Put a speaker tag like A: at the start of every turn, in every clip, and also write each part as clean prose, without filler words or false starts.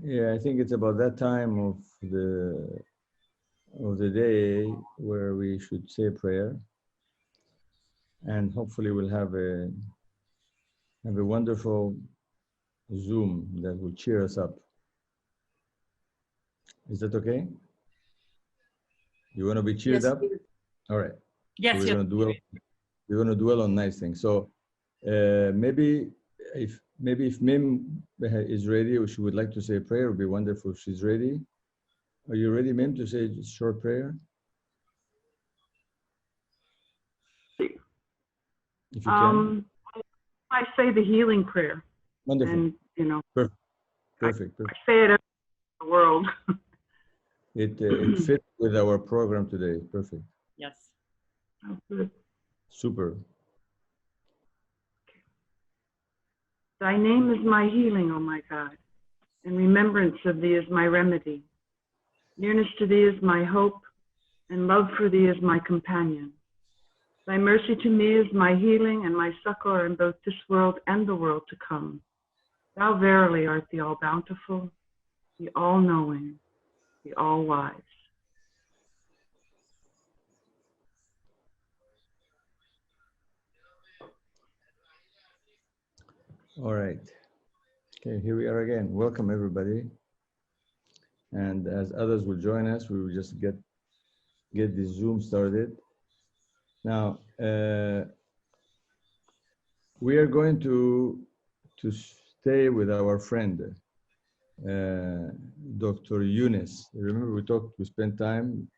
A: Yeah, I think it's about that time of the day where we should say prayer, and hopefully we'll have a wonderful Zoom that will cheer us up. Is that okay? You want to be cheered
B: Yes.
A: up? All right.
B: Yes.
A: So we're
B: Yes.
A: going to dwell on nice things. So maybe if Mim is ready, or she would like to say a prayer, it would be wonderful if she's ready. Are you ready, Mim, to say a short prayer? If you can.
C: I say the healing prayer.
A: Wonderful.
C: And, you know,
A: Perfect.
C: I say it in the world.
A: It fits with our program today. Perfect.
B: Yes.
A: Super.
C: Thy name is my healing, O my God, and remembrance of thee is my remedy. Nearness to thee is my hope, and love for thee is my companion. Thy mercy to me is my healing and my succor in both this world and the world to come. Thou verily art the all-bountiful, the all-knowing, the all-wise.
A: All right. Okay, here we are again. Welcome, everybody. And as others will join us, we will just get this Zoom started. Now, we are going to stay with our friend, Dr. Youness. Remember, we spent time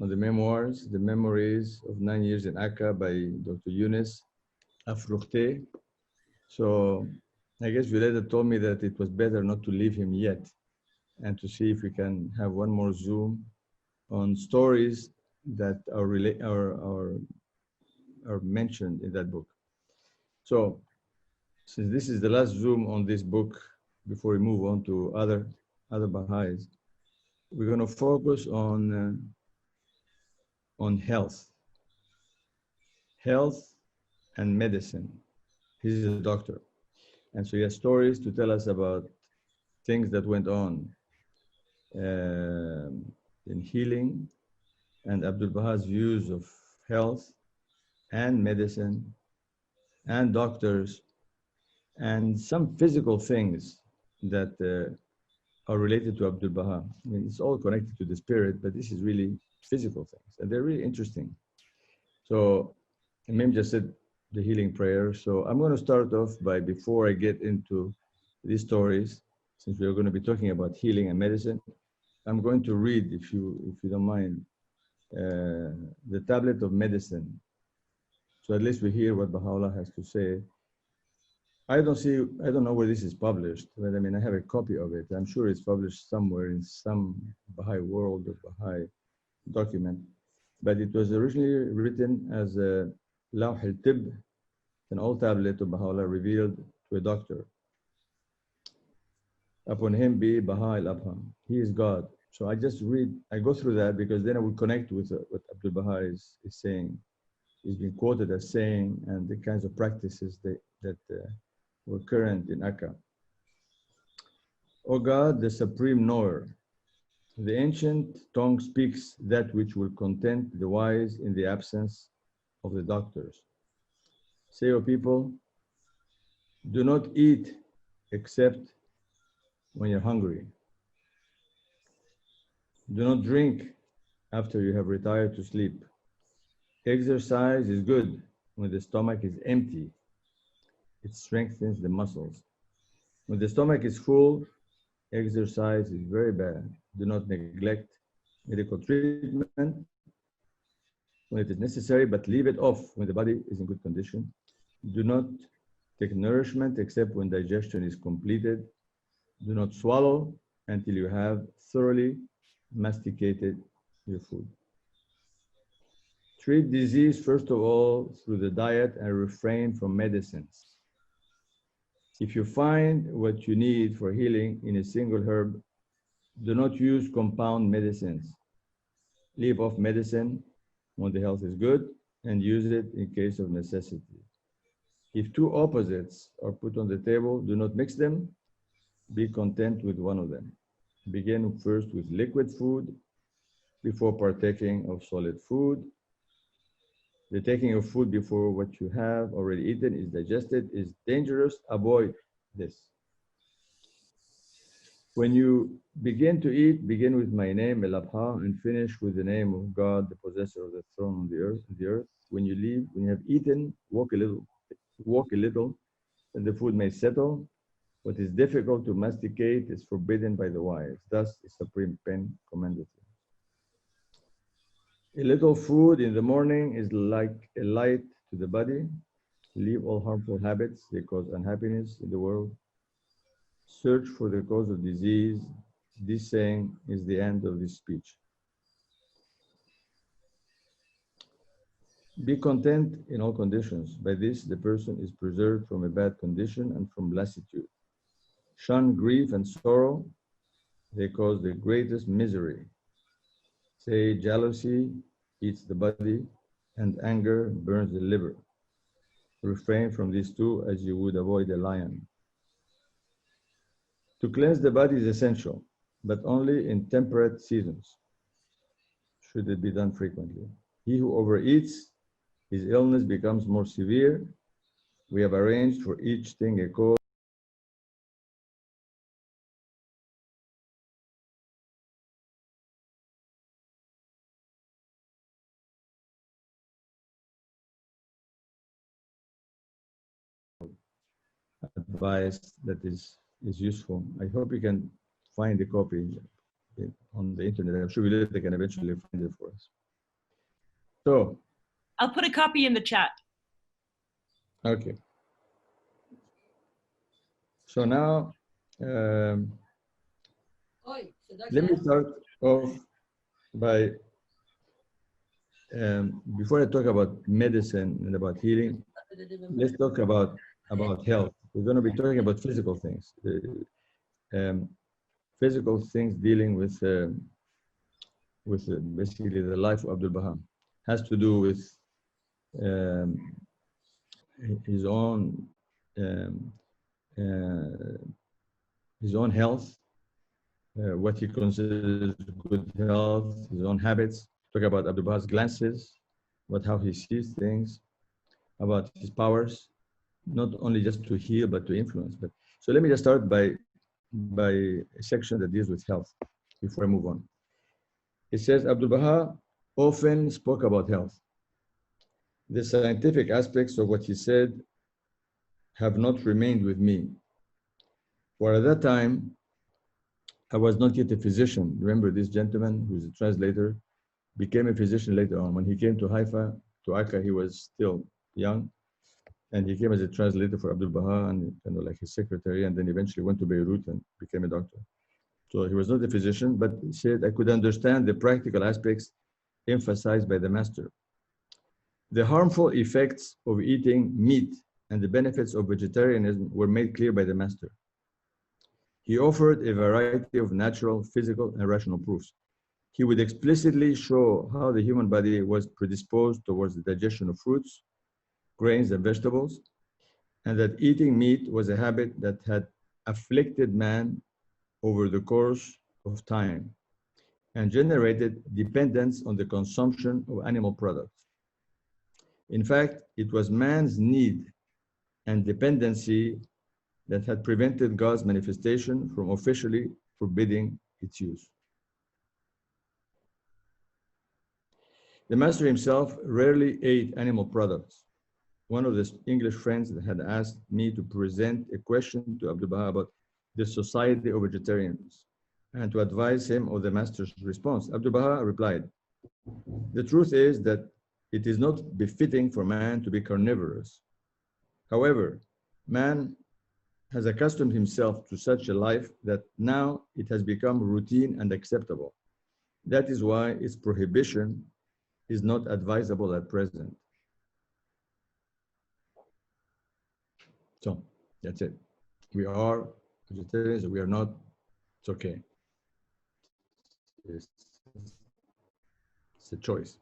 A: on the memoirs, the memories of 9 years in Akká by Dr. Youness, Afroukhteh. So I guess Violeta told me that it was better not to leave him yet, and to see if we can have one more Zoom on stories that are mentioned in that book. So since this is the last Zoom on this book, before we move on to other Baha'is, we're going to focus on health and medicine. He's a doctor, and so he has stories to tell us about things that went on in healing, and Abdul Baha's views of health and medicine and doctors and some physical things that are related to Abdul Baha. I mean, it's all connected to the spirit, but this is really physical things, and they're really interesting. So Imam just said the healing prayer. So I'm going to start off by, before I get into these stories, since we're going to be talking about healing and medicine, I'm going to read, if you don't mind, the tablet of medicine. So at least we hear what Baha'u'lláh has to say. I don't know where this is published, but I mean, I have a copy of it. I'm sure it's published somewhere in some Baha'i world or Baha'i document. But it was originally written as a Lawh-i-Tibb, an old tablet of Baha'u'lláh revealed to a doctor. Upon him be Baha'u'lláh. He is God. So I go through that because then I will connect with what Abdul Baha is saying. He's been quoted as saying, and the kinds of practices that were current in Akká. O God, the supreme knower, the ancient tongue speaks that which will content the wise in the absence of the doctors. Say, O people, do not eat except when you're hungry. Do not drink after you have retired to sleep. Exercise is good when the stomach is empty. It strengthens the muscles. When the stomach is full, exercise is very bad. Do not neglect medical treatment when it is necessary, but leave it off when the body is in good condition. Do not take nourishment except when digestion is completed. Do not swallow until you have thoroughly masticated your food. Treat disease, first of all, through the diet and refrain from medicines. If you find what you need for healing in a single herb, do not use compound medicines. Leave off medicine when the health is good and use it in case of necessity. If two opposites are put on the table, do not mix them. be content with one of them. Begin first with liquid food before partaking of solid food. The taking of food before what you have already eaten is digested is dangerous. Avoid this. When you begin to eat, begin with my name, El-Abha, and finish with the name of God, the possessor of the throne on the earth. When you leave, when you have eaten, walk a little, and the food may settle. What is difficult to masticate is forbidden by the wise. Thus, the supreme pen commanded you. A little food in the morning is like a light to the body. Leave all harmful habits. They cause unhappiness in the world. Search for the cause of disease. This saying is the end of this speech. Be content in all conditions. By this, the person is preserved from a bad condition and from lassitude. Shun grief and sorrow. They cause the greatest misery. Say jealousy eats the body and anger burns the liver. Refrain from these two as you would avoid a lion. To cleanse the body is essential, but only in temperate seasons. Should it be done frequently. He who overeats, his illness becomes more severe. We have arranged for each thing a cause. Advice that is useful. I hope you can find a copy on the internet. I'm sure they can eventually find it for us. So
B: I'll put a copy in the chat.
A: Okay. So now, let me start off by, before I talk about medicine and about healing, let's talk about health. We're going to be talking about physical things. Physical things dealing with basically the life of Abdul Baha. Has to do with his own health, what he considers good health, his own habits. Talk about Abdul Baha's glances, about how he sees things, about his powers, not only just to heal but to influence. But so let me just start by a section that deals with health before I move on. It says Abdul Baha often spoke about health. The scientific aspects of what he said have not remained with me. For at that time, I was not yet a physician. Remember this gentleman who's a translator became a physician later on. When he came to Haifa, to Akká, he was still young. And he came as a translator for Abdul Baha and like his secretary, and then eventually went to Beirut and became a doctor. So he was not a physician, but he said, I could understand the practical aspects emphasized by the master. The harmful effects of eating meat and the benefits of vegetarianism were made clear by the master. He offered a variety of natural, physical, and rational proofs. He would explicitly show how the human body was predisposed towards the digestion of fruits, grains, and vegetables, and that eating meat was a habit that had afflicted man over the course of time and generated dependence on the consumption of animal products. In fact, it was man's need and dependency that had prevented God's manifestation from officially forbidding its use. The master himself rarely ate animal products. One of the English friends had asked me to present a question to Abdul Baha about the Society of Vegetarians and to advise him of the master's response. Abdul Baha replied, the truth is that it is not befitting for man to be carnivorous. However, man has accustomed himself to such a life that now it has become routine and acceptable. That is why its prohibition is not advisable at present. So that's it. We are vegetarians, we are not, it's okay. It's a choice.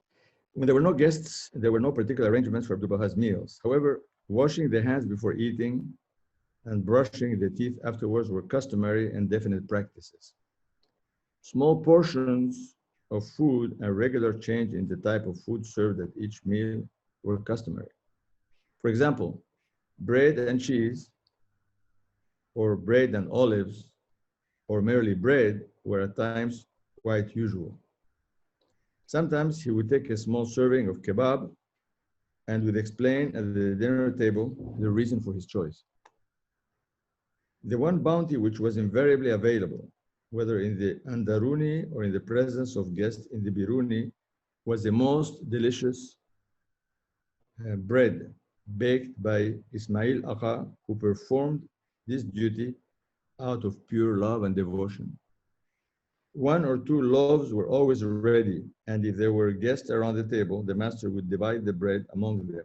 A: When there were no guests, there were no particular arrangements for Abdul Baha's meals. However, washing the hands before eating and brushing the teeth afterwards were customary and definite practices. Small portions of food and regular change in the type of food served at each meal were customary. For example, bread and cheese, or bread and olives, or merely bread were at times quite usual. Sometimes he would take a small serving of kebab and would explain at the dinner table the reason for his choice. The one bounty which was invariably available, whether in the Andaruni or in the presence of guests in the Biruni, was the most delicious bread baked by Ismail Akká, who performed this duty out of pure love and devotion. One or two loaves were always ready, and if there were guests around the table, the master would divide the bread among them.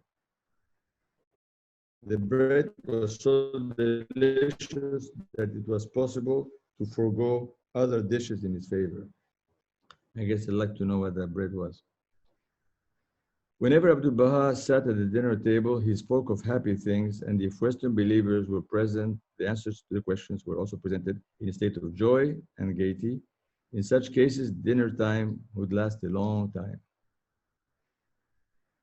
A: The bread was so delicious that it was possible to forego other dishes in its favor. I guess I'd like to know what that bread was. Whenever Abdul Baha sat at the dinner table, he spoke of happy things, and if Western believers were present, the answers to the questions were also presented in a state of joy and gaiety. In such cases, dinner time would last a long time.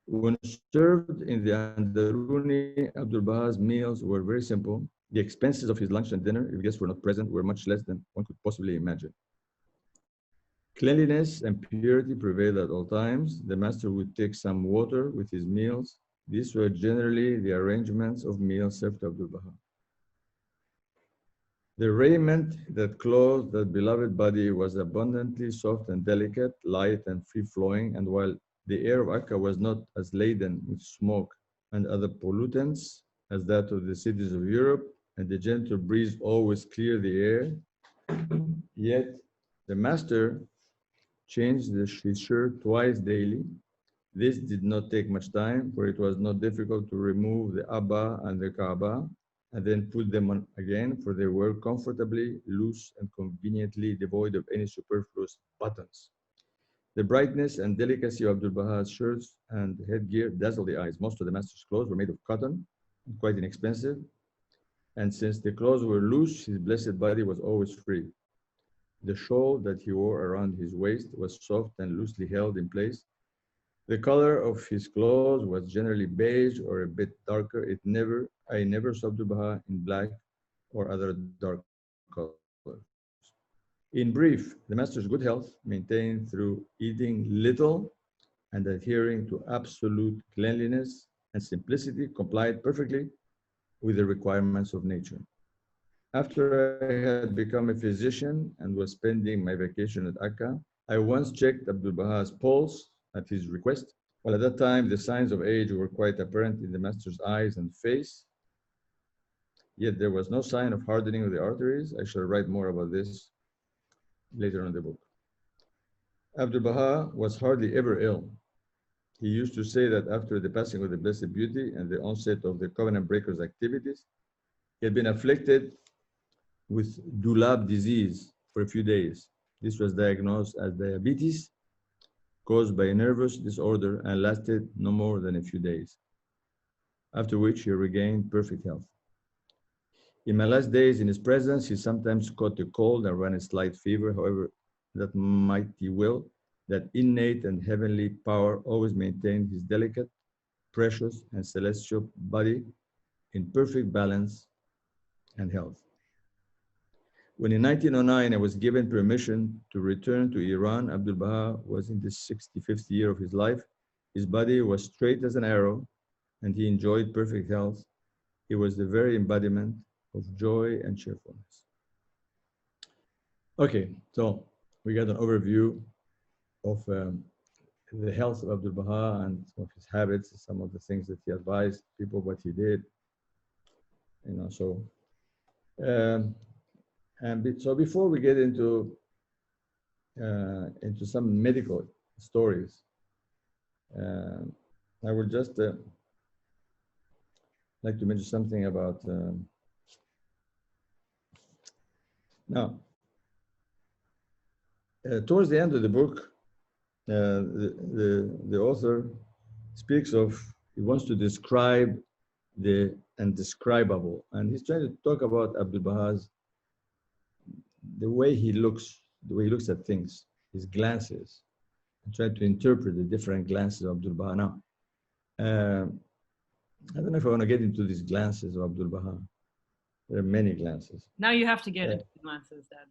A: When served in the Andaruni, Abdul Baha's meals were very simple. The expenses of his lunch and dinner, if guests were not present, were much less than one could possibly imagine. Cleanliness and purity prevailed at all times. The master would take some water with his meals. These were generally the arrangements of meals served to Abdul Baha. The raiment that clothed that beloved body was abundantly soft and delicate, light and free-flowing, and while the air of Akká was not as laden with smoke and other pollutants as that of the cities of Europe, and the gentle breeze always cleared the air, yet the master changed his shirt twice daily. This did not take much time, for it was not difficult to remove the Abba and the Kaaba and then put them on again, for they were comfortably loose and conveniently devoid of any superfluous buttons. The brightness and delicacy of Abdul Baha's shirts and headgear dazzled the eyes. Most of the master's clothes were made of cotton, quite inexpensive, and since the clothes were loose, his blessed body was always free. The shawl that he wore around his waist was soft and loosely held in place. The color of his clothes was generally beige or a bit darker. I never saw Abdul Baha in black or other dark colors. In brief, the master's good health, maintained through eating little and adhering to absolute cleanliness and simplicity, complied perfectly with the requirements of nature. After I had become a physician and was spending my vacation at Akká, I once checked Abdul Baha's pulse at his request. While at that time, the signs of age were quite apparent in the master's eyes and face, yet there was no sign of hardening of the arteries. I shall write more about this later in the book. Abdul Baha was hardly ever ill. He used to say that after the passing of the Blessed Beauty and the onset of the Covenant Breakers' activities, he had been afflicted with dulab disease for a few days. This was diagnosed as diabetes caused by a nervous disorder and lasted no more than a few days, after which he regained perfect health. In my last days in his presence, he sometimes caught a cold and ran a slight fever. However, that mighty will, that innate and heavenly power always maintained his delicate, precious, and celestial body in perfect balance and health. When in 1909 I was given permission to return to Iran, Abdul Baha was in the 65th year of his life. His body was straight as an arrow, and he enjoyed perfect health. He was the very embodiment of joy and cheerfulness. Okay, so we got an overview of the health of Abdul Baha and some of his habits, some of the things that he advised people, what he did, you know. So, so before we get into some medical stories, I would just like to mention something about now. Towards the end of the book, the author speaks of, he wants to describe the indescribable. And he's trying to talk about Abdul Baha's, the way he looks at things, his glances, and try to interpret the different glances of Abdul Baha. Now, I don't know if I want to get into these glances of Abdul Baha. There are many glances.
B: Now you have to get into the glances, Dad.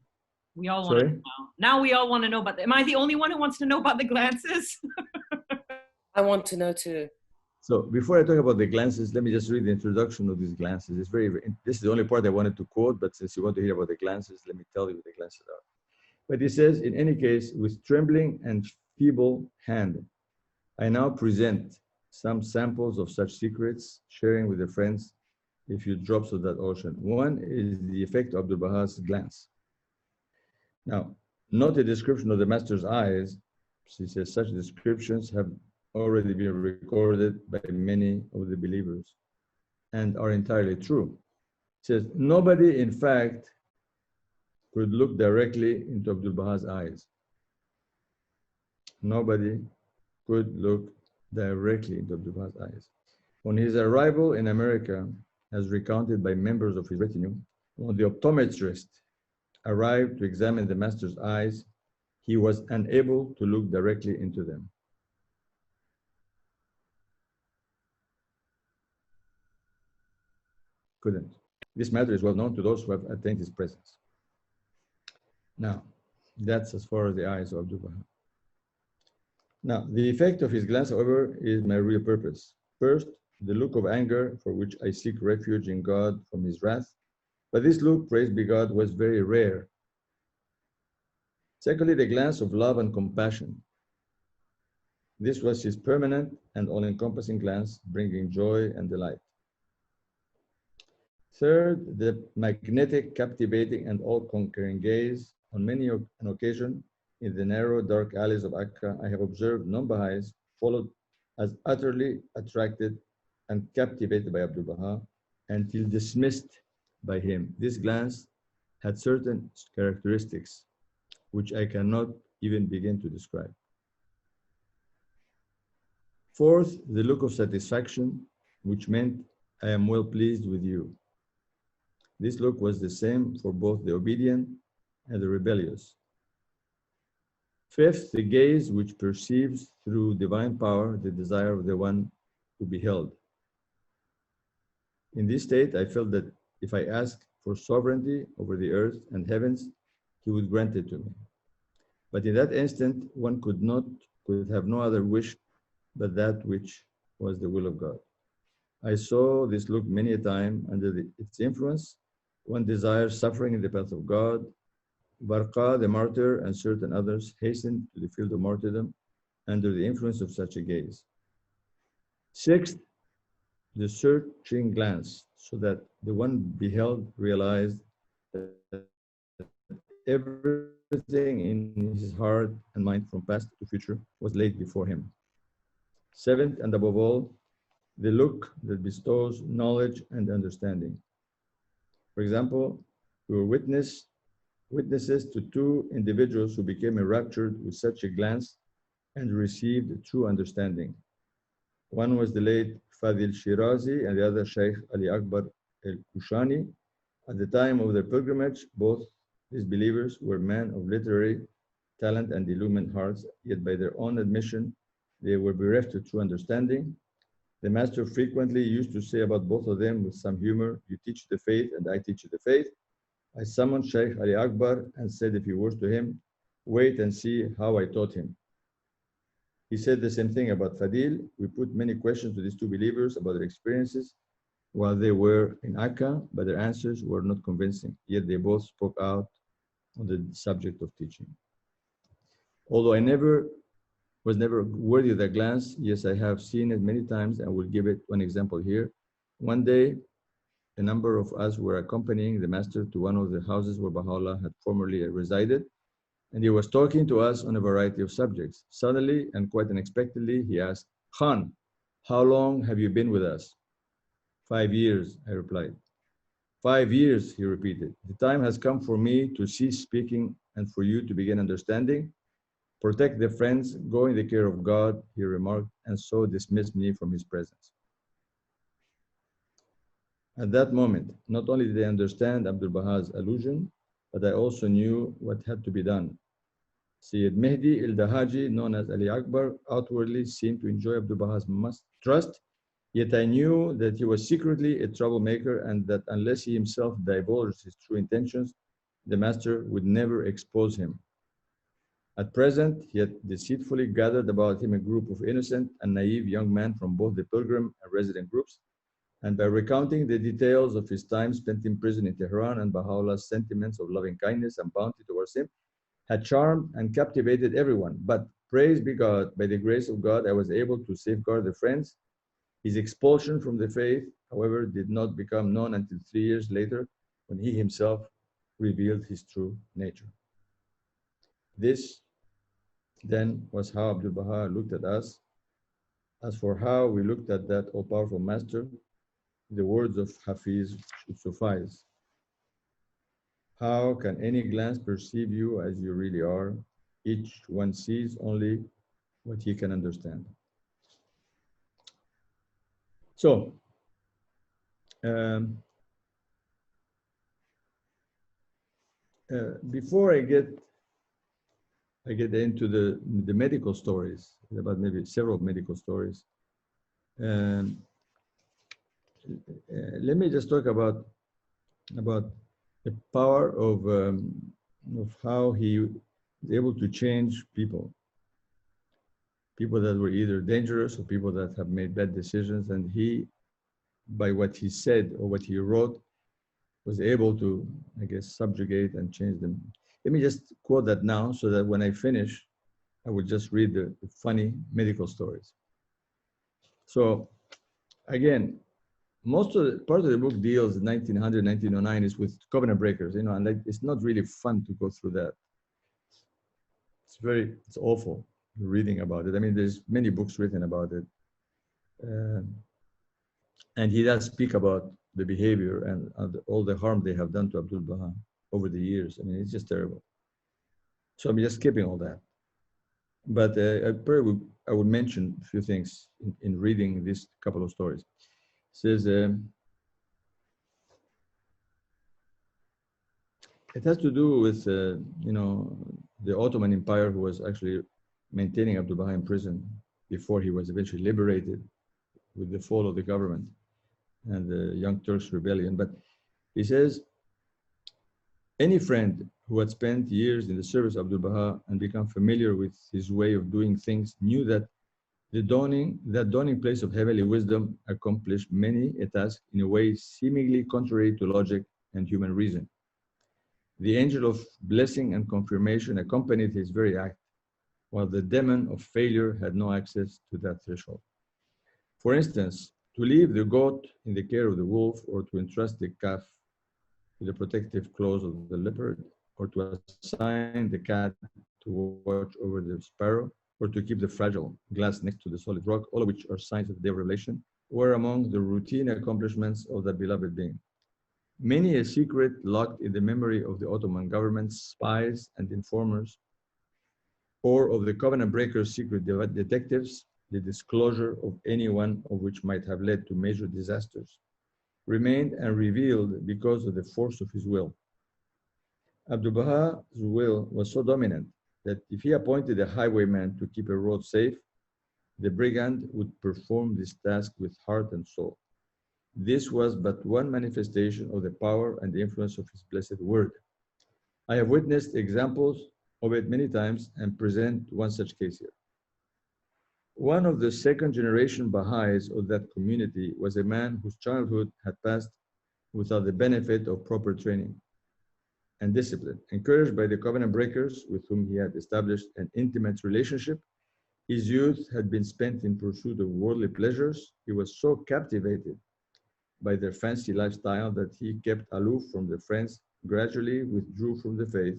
B: We all want to
A: Sorry?
B: know. Now we all want to know about am I the only one who wants to know about the glances?
D: I want to know too.
A: So before I talk about the glances, let me just read the introduction of these glances. It's this is the only part I wanted to quote, but since you want to hear about the glances, let me tell you what the glances are. But he says, in any case, with trembling and feeble hand, I now present some samples of such secrets, sharing with the friends a few drops of that ocean. One is the effect of Abdul Baha's glance. Now, not a description of the master's eyes. She says such descriptions have already been recorded by many of the believers and are entirely true. It says, nobody, in fact, could look directly into Abdul Baha's eyes. Nobody could look directly into Abdul Baha's eyes. On his arrival in America, as recounted by members of his retinue, when the optometrist arrived to examine the master's eyes, he was unable to look directly into them. Couldn't. This matter is well known to those who have attained his presence. Now, that's as far as the eyes of Abdul Baha. Now, the effect of his glance, however, is my real purpose. First, the look of anger, for which I seek refuge in God from his wrath. But this look, praised be God, was very rare. Secondly, the glance of love and compassion. This was his permanent and all-encompassing glance, bringing joy and delight. Third, the magnetic, captivating, and all-conquering gaze. On many an occasion, in the narrow, dark alleys of Akká, I have observed non-Baha'is followed as utterly attracted and captivated by Abdul Baha until dismissed by him. This glance had certain characteristics which I cannot even begin to describe. Fourth, the look of satisfaction, which meant, I am well pleased with you. This look was the same for both the obedient and the rebellious. Fifth, the gaze which perceives through divine power the desire of the one who beheld. In this state, I felt that if I asked for sovereignty over the earth and heavens, he would grant it to me. But in that instant, one could have no other wish but that which was the will of God. I saw this look many a time. Under its influence, one desires suffering in the path of God. Barqa, the martyr, and certain others hastened to the field of martyrdom under the influence of such a gaze. Sixth, the searching glance, so that the one beheld realized that everything in his heart and mind from past to future was laid before him. Seventh, and above all, the look that bestows knowledge and understanding. For example, we were witnesses to two individuals who became enraptured with such a glance and received true understanding. One was the late Fadil Shirazi and the other Sheikh Ali Akbar al-Kushani. At the time of their pilgrimage, both these believers were men of literary talent and illumined hearts, yet by their own admission, they were bereft of true understanding. The master frequently used to say about both of them with some humor, you teach the faith and I teach you the faith. I summoned Sheikh Ali Akbar and said a few words to him, wait and see how I taught him. He said the same thing about Fadil. We put many questions to these two believers about their experiences while they were in Akká, but their answers were not convincing, yet they both spoke out on the subject of teaching. Although I was never worthy of that glance, yes, I have seen it many times and will give it one example here. One day, a number of us were accompanying the master to one of the houses where Bahá'u'lláh had formerly resided, and he was talking to us on a variety of subjects. Suddenly, and quite unexpectedly, he asked, Khan, how long have you been with us? 5 years, I replied. 5 years, he repeated. The time has come for me to cease speaking and for you to begin understanding. Protect the friends, go in the care of God, he remarked, and so dismissed me from his presence. At that moment, not only did I understand Abdul Baha's allusion, but I also knew what had to be done. Sayyid Mehdi al-Dahaji, known as Ali Akbar, outwardly seemed to enjoy Abdul Baha's trust, yet I knew that he was secretly a troublemaker and that unless he himself divulged his true intentions, the master would never expose him. At present, he had deceitfully gathered about him a group of innocent and naive young men from both the pilgrim and resident groups, and by recounting the details of his time spent in prison in Tehran and Baha'u'llah's sentiments of loving kindness and bounty towards him, had charmed and captivated everyone. But praise be God, by the grace of God, I was able to safeguard the friends. His expulsion from the faith, however, did not become known until 3 years later, when he himself revealed his true nature. This then was how Abdul Baha looked at us. As for how we looked at that all-powerful master, the words of Hafiz should suffice. How can any glance perceive you as you really are? Each one sees only what he can understand. So, before I get into the medical stories, about maybe several medical stories, let me just talk about the power of how he was able to change people that were either dangerous or people that have made bad decisions, and he, by what he said or what he wrote, was able to, I guess, subjugate and change them. Let me just quote that now so that when I finish, I will just read the funny medical stories. So again, most of the part of the book deals 1900, 1909 is with covenant breakers, you know, and it's not really fun to go through that. It's awful reading about it. I mean, there's many books written about it. And he does speak about the behavior and all the harm they have done to Abdul Baha over the years. I mean, it's just terrible. So I'm just skipping all that. But I would mention a few things in reading this couple of stories. It says, it has to do with, you know, the Ottoman Empire, who was actually maintaining Abdul Baha in prison before he was eventually liberated with the fall of the government and the Young Turks rebellion. But he says, any friend who had spent years in the service of Abdul Baha and become familiar with his way of doing things knew that that dawning place of heavenly wisdom accomplished many a task in a way seemingly contrary to logic and human reason. The angel of blessing and confirmation accompanied his very act, while the demon of failure had no access to that threshold. For instance, to leave the goat in the care of the wolf, or to entrust the calf to the protective claws of the leopard, or to assign the cat to watch over the sparrow, or to keep the fragile glass next to the solid rock, all of which are signs of the day of revelation, were among the routine accomplishments of that beloved being. Many a secret locked in the memory of the Ottoman government's spies and informers, or of the covenant breakers' secret detectives, the disclosure of any one of which might have led to major disasters, remained unrevealed because of the force of his will. Abdul Baha's will was so dominant that if he appointed a highwayman to keep a road safe, the brigand would perform this task with heart and soul. This was but one manifestation of the power and the influence of his blessed word. I have witnessed examples of it many times and present one such case here. One of the second generation Baha'is of that community was a man whose childhood had passed without the benefit of proper training and discipline. Encouraged by the covenant breakers with whom he had established an intimate relationship, his youth had been spent in pursuit of worldly pleasures. He was so captivated by their fancy lifestyle that he kept aloof from the friends, gradually withdrew from the faith,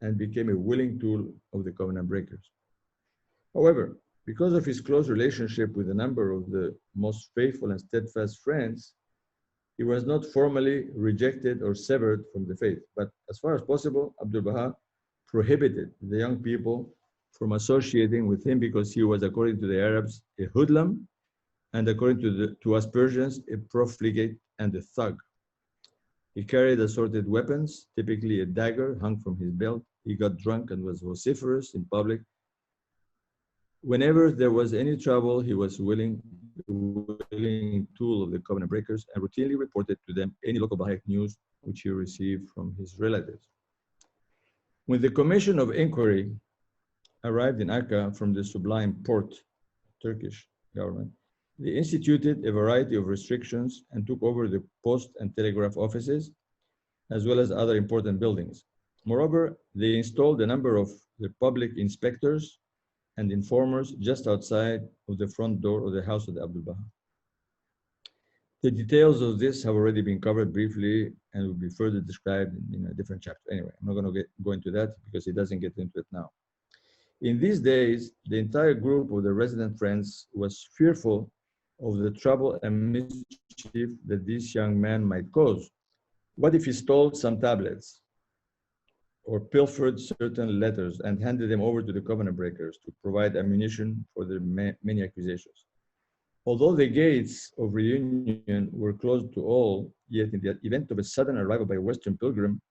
A: and became a willing tool of the covenant breakers. However, because of his close relationship with a number of the most faithful and steadfast friends, he was not formally rejected or severed from the faith. But as far as possible, Abdul Baha prohibited the young people from associating with him because he was, according to the Arabs, a hoodlum and according to us Persians, a profligate and a thug. He carried assorted weapons, typically a dagger hung from his belt. He got drunk and was vociferous in public. Whenever there was any trouble, he was willing tool of the covenant breakers and routinely reported to them any local Baha'i news which he received from his relatives. When the Commission of Inquiry arrived in Akká from the Sublime Porte, Turkish government, they instituted a variety of restrictions and took over the post and telegraph offices, as well as other important buildings. Moreover, they installed a number of the public inspectors and informers just outside of the front door of the house of the Abdul Baha. The details of this have already been covered briefly and will be further described in a different chapter. Anyway, I'm not going to go into that because it doesn't get into it now. In these days, the entire group of the resident friends was fearful of the trouble and mischief that this young man might cause. What if he stole some tablets or pilfered certain letters and handed them over to the covenant breakers to provide ammunition for their many accusations? Although the gates of reunion were closed to all, yet in the event of a sudden arrival by a Western pilgrim,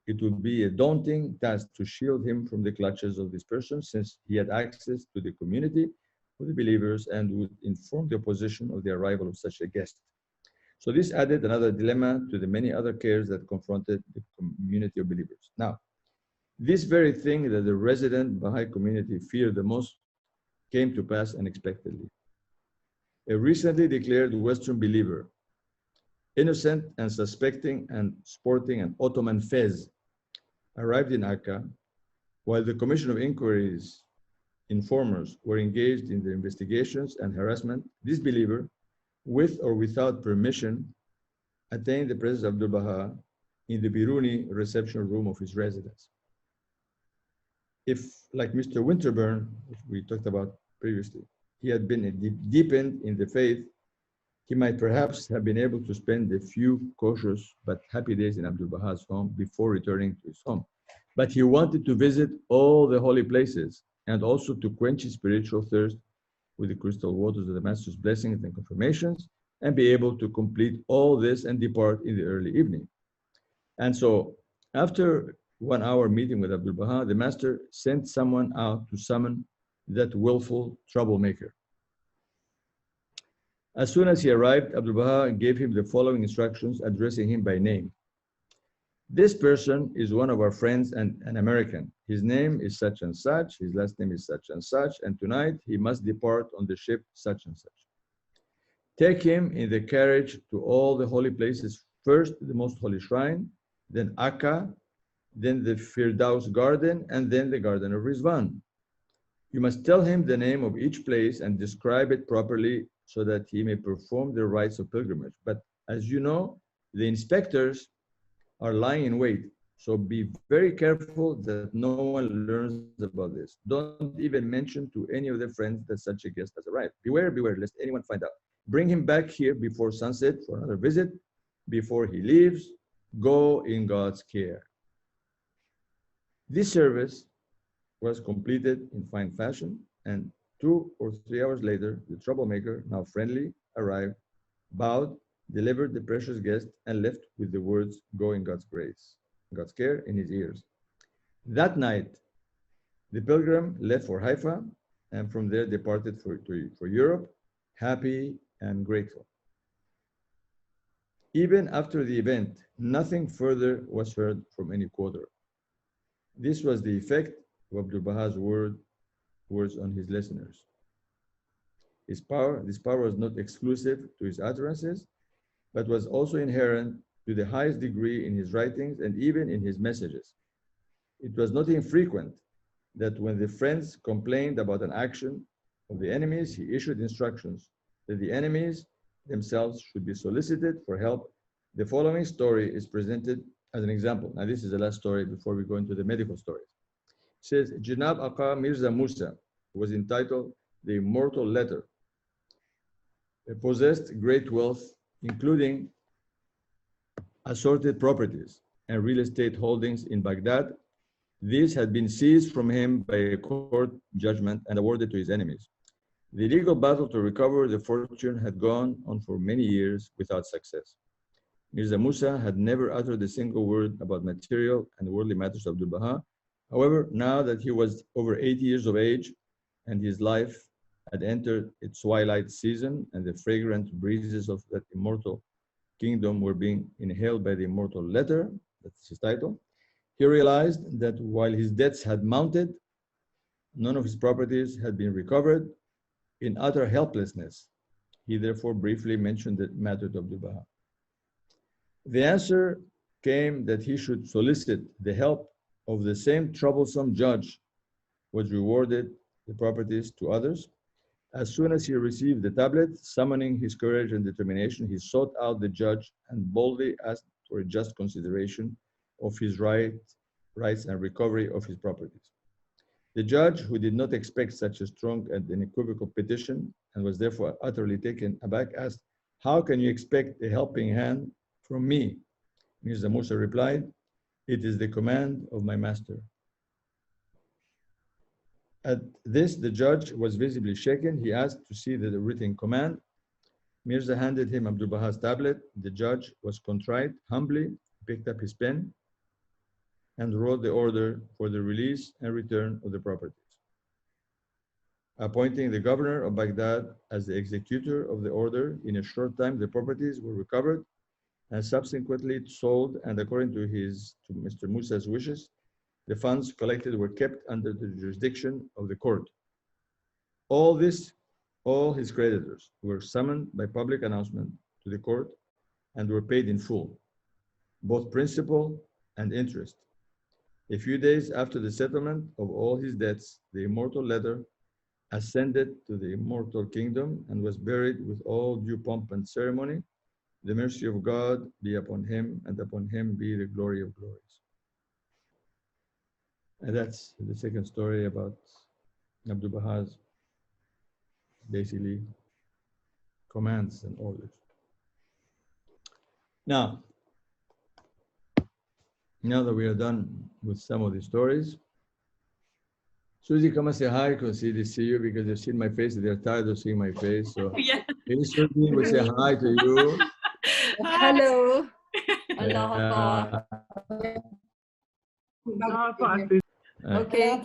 A: it would be a daunting task to shield him from the clutches of this person, since he had access to the community of the believers and would inform the opposition of the arrival of such a guest. So this added another dilemma to the many other cares that confronted the community of believers. Now, this very thing that the resident Baha'i community feared the most came to pass unexpectedly. A recently declared Western believer, innocent and suspecting and sporting an Ottoman fez, arrived in Akká while the Commission of Inquiry's informers were engaged in the investigations and harassment. This believer, with or without permission, attained the presence of Abdul Baha in the Biruni reception room of his residence. If, like Mr. Winterburn, which we talked about previously, he had been deepened in the faith, he might perhaps have been able to spend a few cautious but happy days in Abdul Baha's home before returning to his home. But he wanted to visit all the holy places and also to quench his spiritual thirst with the crystal waters of the Master's blessings and confirmations, and be able to complete all this and depart in the early evening. And so, after 1 hour meeting with Abdul Baha, the Master sent someone out to summon that willful troublemaker. As soon as he arrived, Abdul Baha gave him the following instructions, addressing him by name. This person is one of our friends and an American. His name is such and such, his last name is such and such, and tonight he must depart on the ship such and such. Take him in the carriage to all the holy places, first the most holy shrine, then Akká, then the Firdaus garden, and then the garden of Rizwan. You must tell him the name of each place and describe it properly so that he may perform the rites of pilgrimage. But as you know, the inspectors are lying in wait. So be very careful that no one learns about this. Don't even mention to any of their friends that such a guest has arrived. Beware, beware, lest anyone find out. Bring him back here before sunset for another visit. Before he leaves, go in God's care. This service was completed in fine fashion, and 2 or 3 hours later, the troublemaker, now friendly, arrived, bowed, delivered the precious guest, and left with the words, go in God's grace, God's care, in his ears. That night, the pilgrim left for Haifa, and from there departed for Europe, happy and grateful. Even after the event, nothing further was heard from any quarter. This was the effect of Abdul Baha's words on his listeners. This power was not exclusive to his utterances, but was also inherent to the highest degree in his writings and even in his messages. It was not infrequent that when the friends complained about an action of the enemies, he issued instructions that the enemies themselves should be solicited for help. The following story is presented as an example. Now, this is the last story before we go into the medical stories. It says, Janab Akká Mirza Musa was entitled The Immortal Letter. He possessed great wealth, including assorted properties and real estate holdings in Baghdad. These had been seized from him by a court judgment and awarded to his enemies. The legal battle to recover the fortune had gone on for many years without success. Mirza Musa had never uttered a single word about material and worldly matters of Abdul Baha. However, now that he was over 80 years of age and his life had entered its twilight season and the fragrant breezes of that immortal kingdom were being inhaled by the immortal letter, that's his title, he realized that while his debts had mounted, none of his properties had been recovered. In utter helplessness, he therefore briefly mentioned the matter to Abdul Baha. The answer came that he should solicit the help of the same troublesome judge which rewarded the properties to others. As soon as he received the tablet, summoning his courage and determination, he sought out the judge and boldly asked for a just consideration of his rights and recovery of his properties. The judge, who did not expect such a strong and unequivocal petition and was therefore utterly taken aback, asked, "How can you expect a helping hand from me?" Mirza Musa replied, "It is the command of my master." At this, the judge was visibly shaken. He asked to see the written command. Mirza handed him Abdul Baha's tablet. The judge was contrite, humbly picked up his pen and wrote the order for the release and return of the properties, appointing the governor of Baghdad as the executor of the order. In a short time, the properties were recovered and subsequently sold, and according to Mr. Musa's wishes, the funds collected were kept under the jurisdiction of the court. All his creditors were summoned by public announcement to the court and were paid in full, both principal and interest. A few days after the settlement of all his debts, the immortal letter ascended to the immortal kingdom and was buried with all due pomp and ceremony. The mercy of God be upon him, and upon him be the glory of glories. And that's the second story about Abdul Baha's basically commands and orders. Now that we are done with some of the stories, Susie, come and say hi, because they see you, because they've seen my face, they're tired of seeing my face. So
B: Yeah.
A: maybe Susie will say hi to you.
E: Hello.
A: Yeah.
E: Okay.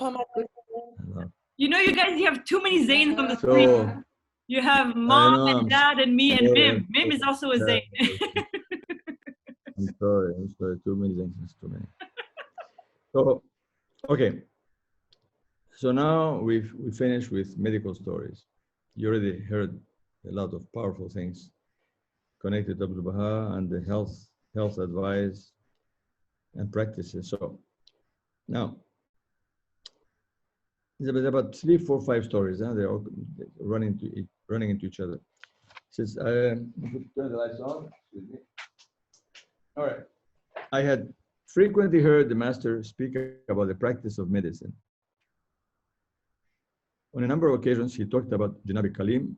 B: You know, you guys, you have too many Zains on the
A: So,
B: screen. You have mom
A: know,
B: and dad and me and
A: sorry.
B: Mim. Mim is also a Zain.
A: I'm sorry, too many things, too many. So, okay. So now we finished with medical stories. You already heard a lot of powerful things connected to Abdul Baha and the health advice and practices. So now, there's about 3, 4, 5 stories. They're all running into each other. Since turn the lights on. Excuse me. All right. I had frequently heard the master speak about the practice of medicine. On a number of occasions, he talked about Janabi Kalim,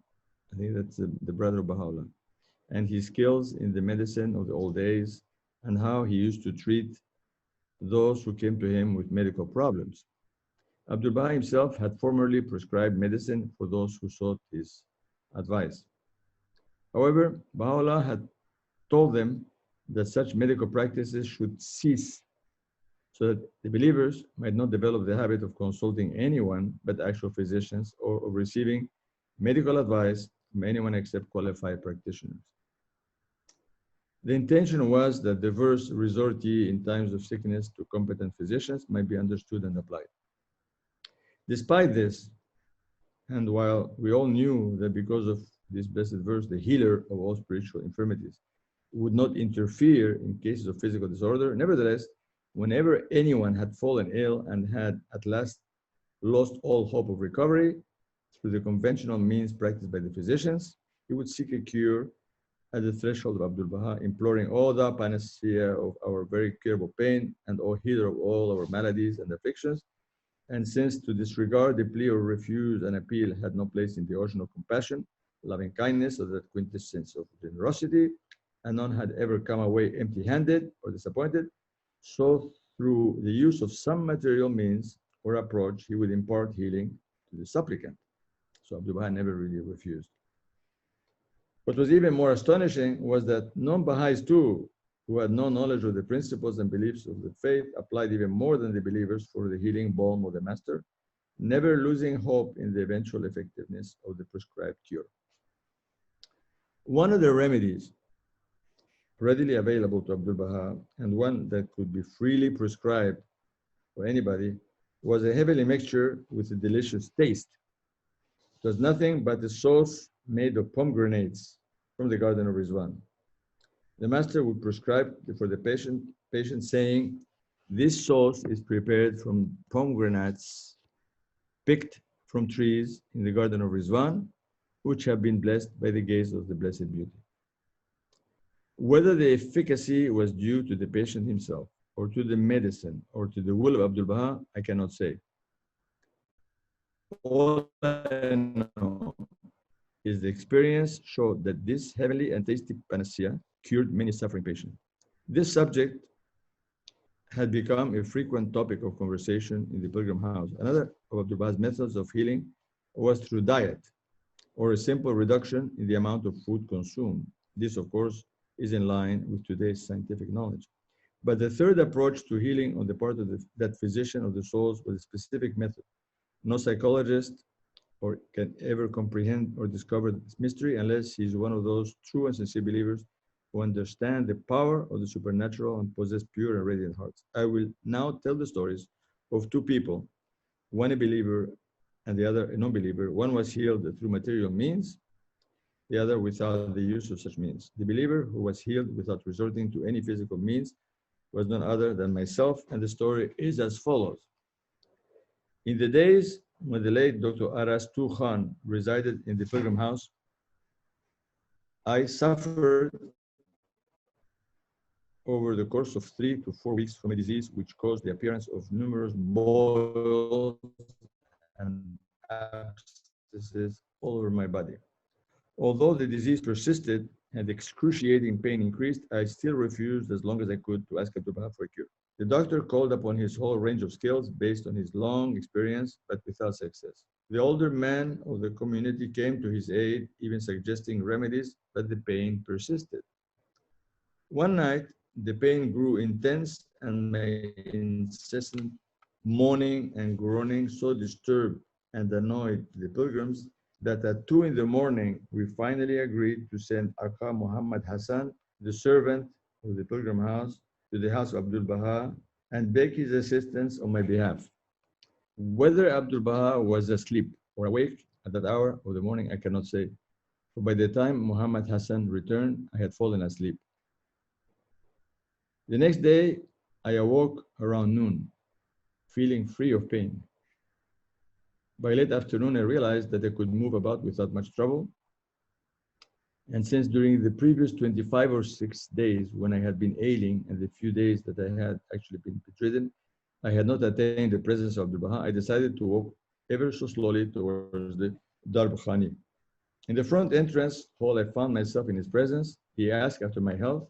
A: I think that's the brother of Bahá'u'lláh, and his skills in the medicine of the old days, and how he used to treat those who came to him with medical problems. Abdul Baha himself had formerly prescribed medicine for those who sought his advice. However, Bahá'u'lláh had told them that such medical practices should cease so that the believers might not develop the habit of consulting anyone but actual physicians, or of receiving medical advice from anyone except qualified practitioners. The intention was that the verse, "Resort ye in times of sickness to competent physicians," might be understood and applied. Despite this, and while we all knew that because of this blessed verse, the healer of all spiritual infirmities would not interfere in cases of physical disorder, nevertheless, whenever anyone had fallen ill and had at last lost all hope of recovery, through the conventional means practiced by the physicians, he would seek a cure at the threshold of Abdul Baha, imploring, "O thou panacea of our very curable pain, and O healer of all our maladies and afflictions." And since to disregard the plea or refuse an appeal had no place in the ocean of compassion, loving kindness, or that quintessence of generosity, and none had ever come away empty-handed or disappointed, so through the use of some material means or approach, he would impart healing to the supplicant. So Abdul Baha never really refused. What was even more astonishing was that non-Baha'is too, who had no knowledge of the principles and beliefs of the faith, applied even more than the believers for the healing balm of the Master, never losing hope in the eventual effectiveness of the prescribed cure. One of the remedies readily available to Abdul Baha, and one that could be freely prescribed for anybody, was a heavenly mixture with a delicious taste. It was nothing but a sauce made of pomegranates from the Garden of Rizwan. The Master would prescribe for the patient saying, this sauce is prepared from pomegranates picked from trees in the Garden of Rizwan, which have been blessed by the gaze of the Blessed Beauty. Whether the efficacy was due to the patient himself, or to the medicine, or to the will of Abdul Baha, I cannot say. All I know is the experience showed that this heavenly and tasty panacea cured many suffering patients. This subject had become a frequent topic of conversation in the pilgrim house. Another of Abdul Baha's methods of healing was through diet, or a simple reduction in the amount of food consumed. This, of course, is in line with today's scientific knowledge. But the third approach to healing on the part of that physician of the souls was a specific method. No psychologist can ever comprehend or discover this mystery unless he is one of those true and sincere believers who understand the power of the supernatural and possess pure and radiant hearts. I will now tell the stories of two people, one a believer and the other a non-believer. One was healed through material means, the other without the use of such means. The believer who was healed without resorting to any physical means was none other than myself, and the story is as follows. In the days when the late Dr. Aras Tu Khan resided in the pilgrim house, I suffered over the course of 3 to 4 weeks from a disease which caused the appearance of numerous boils and abscesses all over my body. Although the disease persisted and excruciating pain increased, I still refused as long as I could to ask Abdul Baha for a cure. The doctor called upon his whole range of skills based on his long experience, but without success. The older man of the community came to his aid, even suggesting remedies, but the pain persisted. One night, the pain grew intense and my incessant moaning and groaning so disturbed and annoyed the pilgrims that at 2 in the morning, we finally agreed to send Akká Muhammad Hassan, the servant of the pilgrim house, to the house of Abdul Baha and beg his assistance on my behalf. Whether Abdul Baha was asleep or awake at that hour of the morning, I cannot say. For by the time Muhammad Hassan returned, I had fallen asleep. The next day, I awoke around noon, feeling free of pain. By late afternoon, I realized that I could move about without much trouble. And since during the previous 25 or 6 days when I had been ailing and the few days that I had actually been bedridden, I had not attained the presence of Abdul Baha, I decided to walk ever so slowly towards the Dar Khani. In the front entrance hall, I found myself in his presence. He asked after my health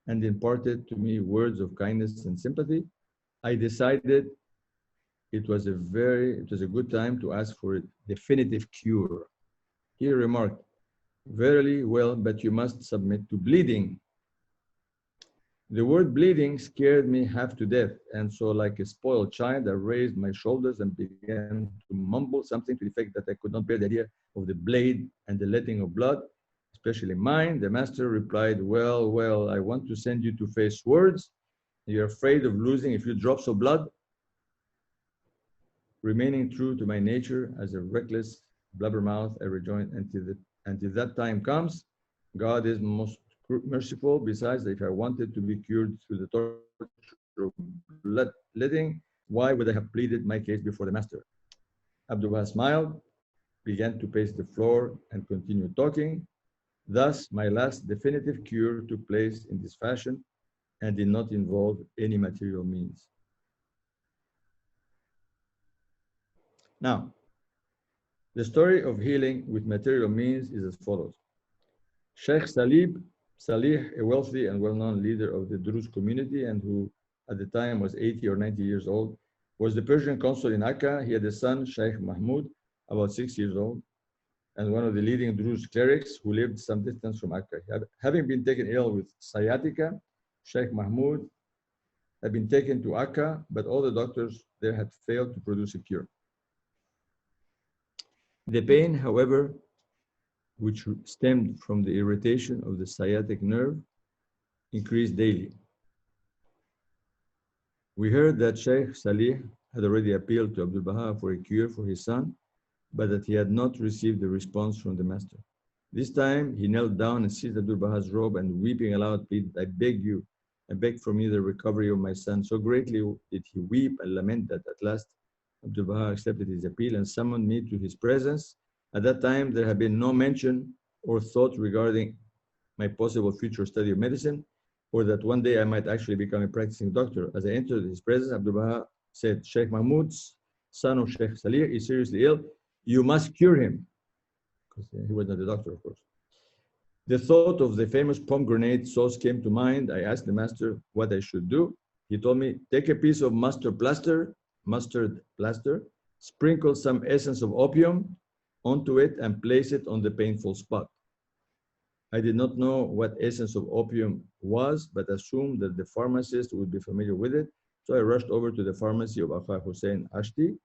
A: and imparted to me words of kindness and sympathy. I decided it was a good time to ask for a definitive cure. He remarked, "Verily, well, but you must submit to bleeding." The word bleeding scared me half to death, and so like a spoiled child, I raised my shoulders and began to mumble something to the effect that I could not bear the idea of the blade and the letting of blood, especially mine. The master replied, well, I want to send you to face swords. You're afraid of losing a few drops of blood? Remaining true to my nature as a reckless blabbermouth, I rejoined, until that time comes, God is most merciful. Besides, if I wanted to be cured through the torture of bloodletting, why would I have pleaded my case before the master? Abdul Baha smiled, began to pace the floor, and continued talking. Thus, my last definitive cure took place in this fashion and did not involve any material means. Now, the story of healing with material means is as follows. Sheikh Salih, a wealthy and well-known leader of the Druze community and who at the time was 80 or 90 years old, was the Persian consul in Akká. He had a son, Sheikh Mahmud, about 6 years old. and one of the leading Druze clerics who lived some distance from Akká. Having been taken ill with sciatica, Sheikh Mahmoud had been taken to Akká, but all the doctors there had failed to produce a cure. The pain, however, which stemmed from the irritation of the sciatic nerve, increased daily. We heard that Sheikh Salih had already appealed to Abdul Baha for a cure for his son, but that he had not received a response from the master. This time, he knelt down and seized Abdul Baha's robe and weeping aloud pleaded, "I beg you, I beg from you the recovery of my son." So greatly did he weep and lament that at last Abdul Baha accepted his appeal and summoned me to his presence. At that time, there had been no mention or thought regarding my possible future study of medicine, or that one day I might actually become a practicing doctor. As I entered his presence, Abdul Baha said, "Sheikh Mahmoud's son of Sheikh Salih is seriously ill. You must cure him." Because he was not a doctor, of course. The thought of the famous pomegranate sauce came to mind. I asked the master what I should do. He told me, take a piece of mustard plaster, sprinkle some essence of opium onto it and place it on the painful spot. I did not know what essence of opium was, but assumed that the pharmacist would be familiar with it. So I rushed over to the pharmacy of Akká Hussein Ashti.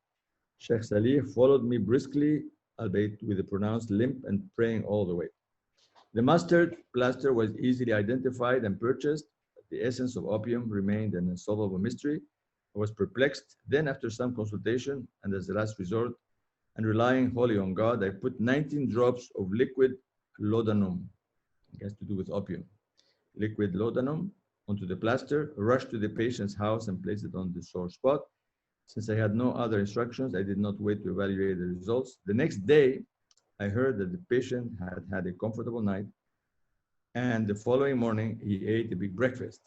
A: Sheikh Salih followed me briskly, albeit with a pronounced limp and praying all the way. The mustard plaster was easily identified and purchased, but the essence of opium remained an unsolvable mystery. I was perplexed. Then, after some consultation and as a last resort, and relying wholly on God, I put 19 drops of liquid laudanum, it has to do with opium, liquid laudanum onto the plaster, rushed to the patient's house and placed it on the sore spot. Since I had no other instructions, I did not wait to evaluate the results. The next day, I heard that the patient had had a comfortable night, and the following morning, he ate a big breakfast.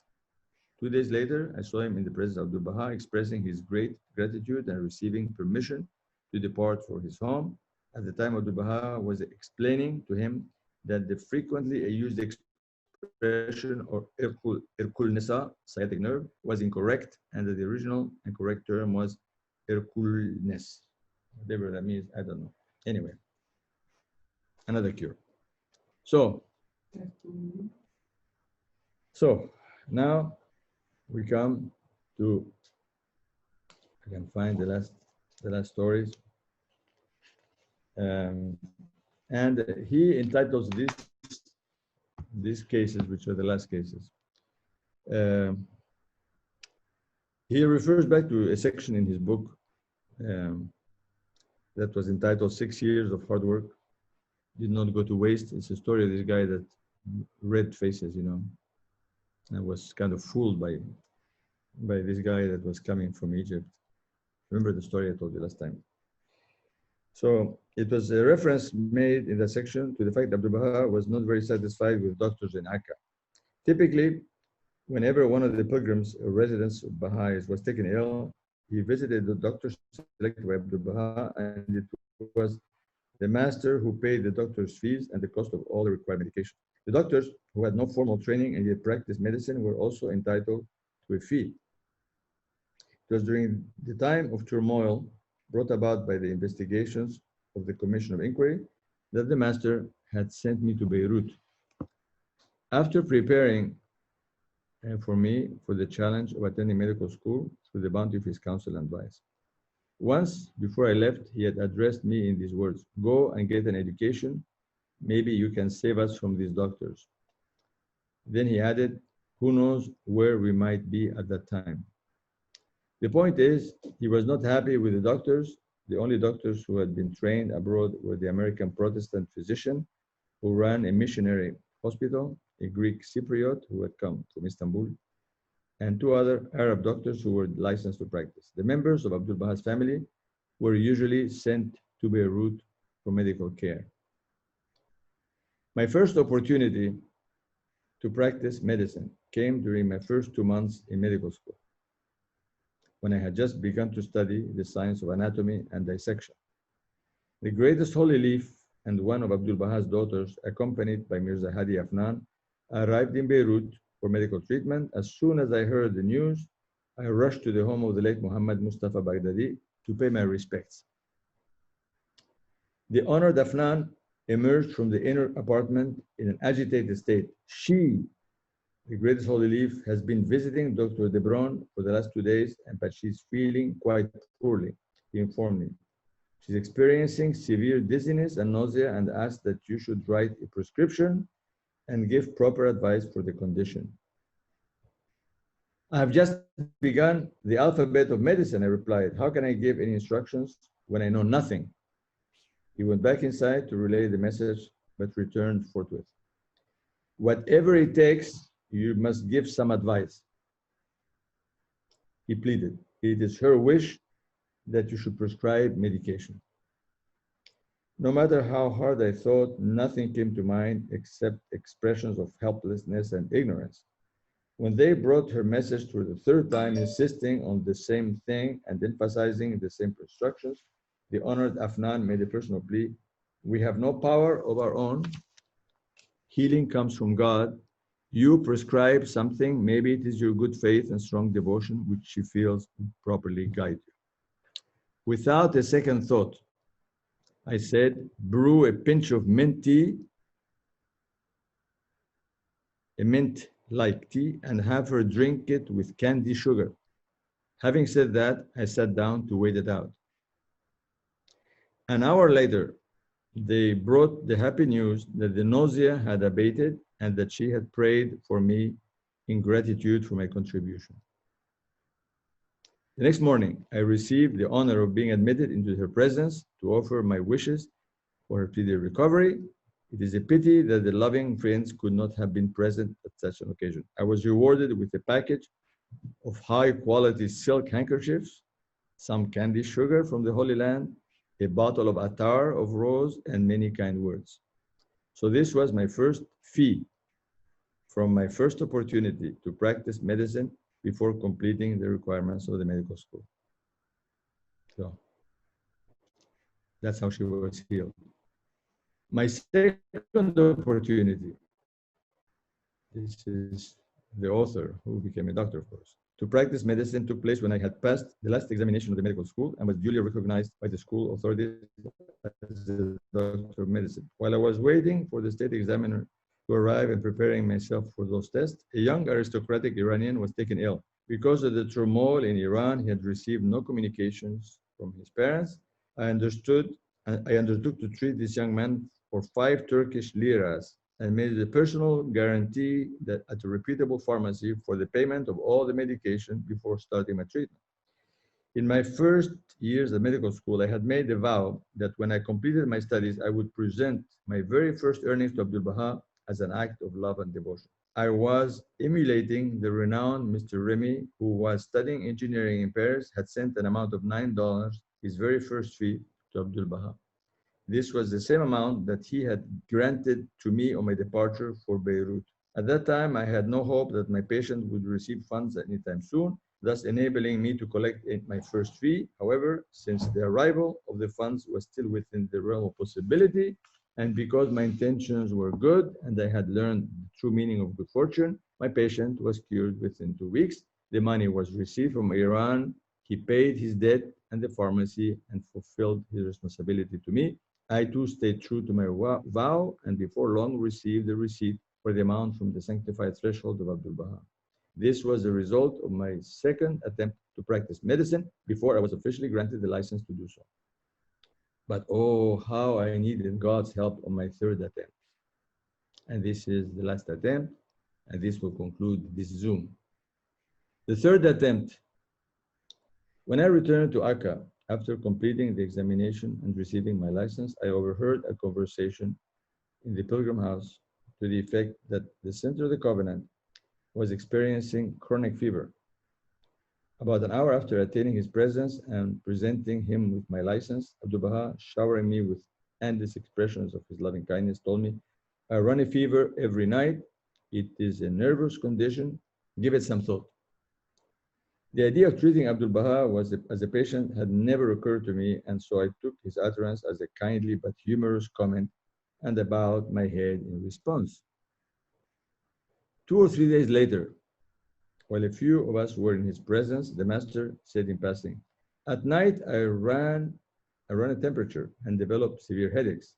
A: 2 days later, I saw him in the presence of Abdul Baha, expressing his great gratitude and receiving permission to depart for his home. At the time, Abdul Baha was explaining to him that the frequently used expression or irkul nisa, sciatic nerve, was incorrect, and that the original and correct term was irkulness. Whatever that means, I don't know. Anyway, another cure. So now we come to, I can find the last stories. And he entitles these cases, which are the last cases. He refers back to a section in his book that was entitled 6 Years of Hard Work Did Not Go to Waste. It's a story of this guy that read faces, you know. I was kind of fooled by this guy that was coming from Egypt. Remember the story I told you last time? So it was a reference made in that section to the fact that Abdul Baha was not very satisfied with doctors in Akká. Typically, whenever one of the pilgrims or residents of Baha'is was taken ill, he visited the doctor selected by Abdul Baha, and it was the master who paid the doctor's fees and the cost of all the required medication. The doctors, who had no formal training and yet practiced medicine, were also entitled to a fee. It was during the time of turmoil brought about by the investigations of the Commission of Inquiry that the master had sent me to Beirut. After preparing for me for the challenge of attending medical school through the bounty of his counsel and advice. Once, before I left, he had addressed me in these words: "Go and get an education. Maybe you can save us from these doctors." Then he added, "Who knows where we might be at that time." The point is, he was not happy with the doctors. The only doctors who had been trained abroad were the American Protestant physician who ran a missionary hospital, a Greek Cypriot who had come from Istanbul, and 2 other Arab doctors who were licensed to practice. The members of Abdul Baha's family were usually sent to Beirut for medical care. My first opportunity to practice medicine came during my first 2 months in medical school, when I had just begun to study the science of anatomy and dissection. The greatest holy leaf and one of Abdul Baha's daughters, accompanied by Mirza Hadi Afnan, arrived in Beirut for medical treatment. As soon as I heard the news, I rushed to the home of the late Muhammad Mustafa Baghdadi to pay my respects. The honored Afnan emerged from the inner apartment in an agitated state. She, the greatest holy leaf, has been visiting Dr. Debron for the last 2 days, but she's feeling quite poorly, he informed me. She's experiencing severe dizziness and nausea and asked that you should write a prescription and give proper advice for the condition. I have just begun the alphabet of medicine, I replied. How can I give any instructions when I know nothing? He went back inside to relay the message, but returned forthwith. Whatever it takes, you must give some advice. He pleaded. It is her wish that you should prescribe medication. No matter how hard I thought, nothing came to mind except expressions of helplessness and ignorance. When they brought her message for the third time, insisting on the same thing and emphasizing the same instructions, the honored Afnan made a personal plea. We have no power of our own. Healing comes from God. You prescribe something, maybe it is your good faith and strong devotion, which she feels will properly guide you. Without a second thought, I said, brew a pinch of mint tea, a mint-like tea, and have her drink it with candy sugar. Having said that, I sat down to wait it out. An hour later, they brought the happy news that the nausea had abated and that she had prayed for me in gratitude for my contribution. The next morning, I received the honor of being admitted into her presence to offer my wishes for her speedy recovery. It is a pity that the loving friends could not have been present at such an occasion. I was rewarded with a package of high-quality silk handkerchiefs, some candy sugar from the Holy Land, a bottle of attar of rose, and many kind words. So this was my first fee from my first opportunity to practice medicine before completing the requirements of the medical school. So that's how she was healed. My second opportunity, this is the author who became a doctor, of course, to practice medicine took place when I had passed the last examination of the medical school and was duly recognized by the school authorities as a doctor of medicine. While I was waiting for the state examiner to arrive and preparing myself for those tests, a young aristocratic Iranian was taken ill. Because of the turmoil in Iran, he had received no communications from his parents. I undertook to treat this young man for 5 Turkish liras and made a personal guarantee that at a reputable pharmacy for the payment of all the medication before starting my treatment. In my first years at medical school, I had made a vow that when I completed my studies, I would present my very first earnings to Abdul Baha as an act of love and devotion. I was emulating the renowned Mr. Remy, who was studying engineering in Paris, had sent an amount of $9, his very first fee, to Abdul Baha. This was the same amount that he had granted to me on my departure for Beirut. At that time, I had no hope that my patient would receive funds anytime soon, thus enabling me to collect my first fee. However, since the arrival of the funds was still within the realm of possibility, and because my intentions were good and I had learned the true meaning of good fortune, my patient was cured within 2 weeks. The money was received from Iran. He paid his debt and the pharmacy and fulfilled his responsibility to me. I too stayed true to my vow and before long received the receipt for the amount from the sanctified threshold of Abdul Baha. This was the result of my second attempt to practice medicine before I was officially granted the license to do so. But oh, how I needed God's help on my third attempt. And this is the last attempt, and this will conclude this Zoom. The third attempt. When I returned to Akká, after completing the examination and receiving my license, I overheard a conversation in the pilgrim house to the effect that the center of the covenant was experiencing chronic fever. About an hour after attaining his presence and presenting him with my license, Abdul Baha, showering me with endless expressions of his loving kindness, told me, I run a fever every night. It is a nervous condition. Give it some thought. The idea of treating Abdul Baha as a patient had never occurred to me, and so I took his utterance as a kindly but humorous comment and bowed my head in response. 2 or 3 days later, while a few of us were in his presence, the master said in passing, at night I ran a temperature and developed severe headaches.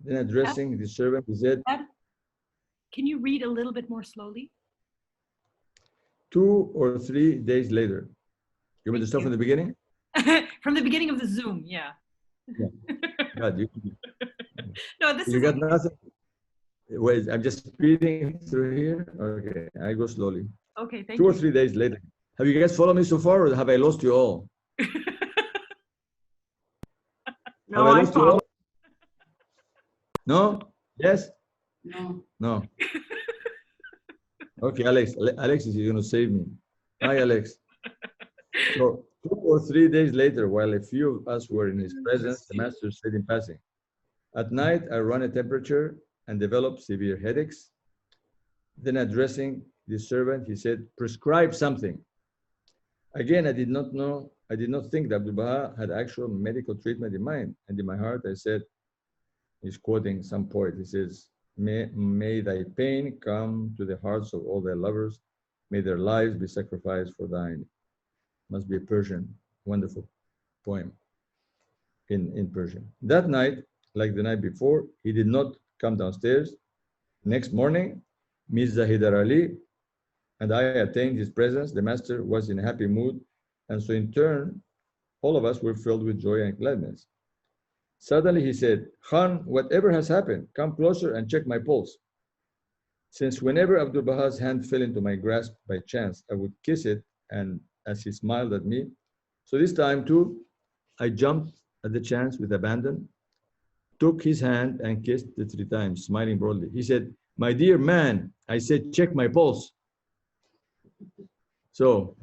A: Then addressing the servant, he said,
B: Dad, can you read a little bit more slowly?
A: 2 or 3 days later. You want me to start from the beginning?
B: From the beginning of the Zoom, yeah.
A: Yeah. God,
B: No, this
A: you
B: is
A: got nothing. Wait, I'm just speeding through here. Okay, I go slowly.
B: okay. Thank
A: 2
B: you.
A: or 3 days later. Have you guys followed me so far, or have I lost you all?
C: No,
A: Have I
C: I
A: lost you
C: follow.
A: all? No? Yes?
E: No.
A: No. Okay, Alex. Alex is going to save me. Hi, Alex. So 2 or 3 days later, while a few of us were in his presence, the master said in passing, "At night, I run a temperature and develop severe headaches." Then addressing the servant, he said, "Prescribe something." Again, I did not think that Abdul Baha had actual medical treatment in mind. And in my heart, I said, he's quoting some poet. He says, may thy pain come to the hearts of all thy lovers. May their lives be sacrificed for thine. Must be a Persian, wonderful poem in Persian. That night, like the night before, he did not come downstairs. Next morning, Mirza Hidar Ali and I attained his presence. The master was in a happy mood, and so in turn, all of us were filled with joy and gladness. Suddenly he said, "Khan, whatever has happened, come closer and check my pulse." Since whenever Abdul Baha's hand fell into my grasp by chance, I would kiss it, and as he smiled at me, so this time too, I jumped at the chance with abandon, took his hand and kissed it 3 times, smiling broadly. He said, "My dear man," I said, "check my pulse." So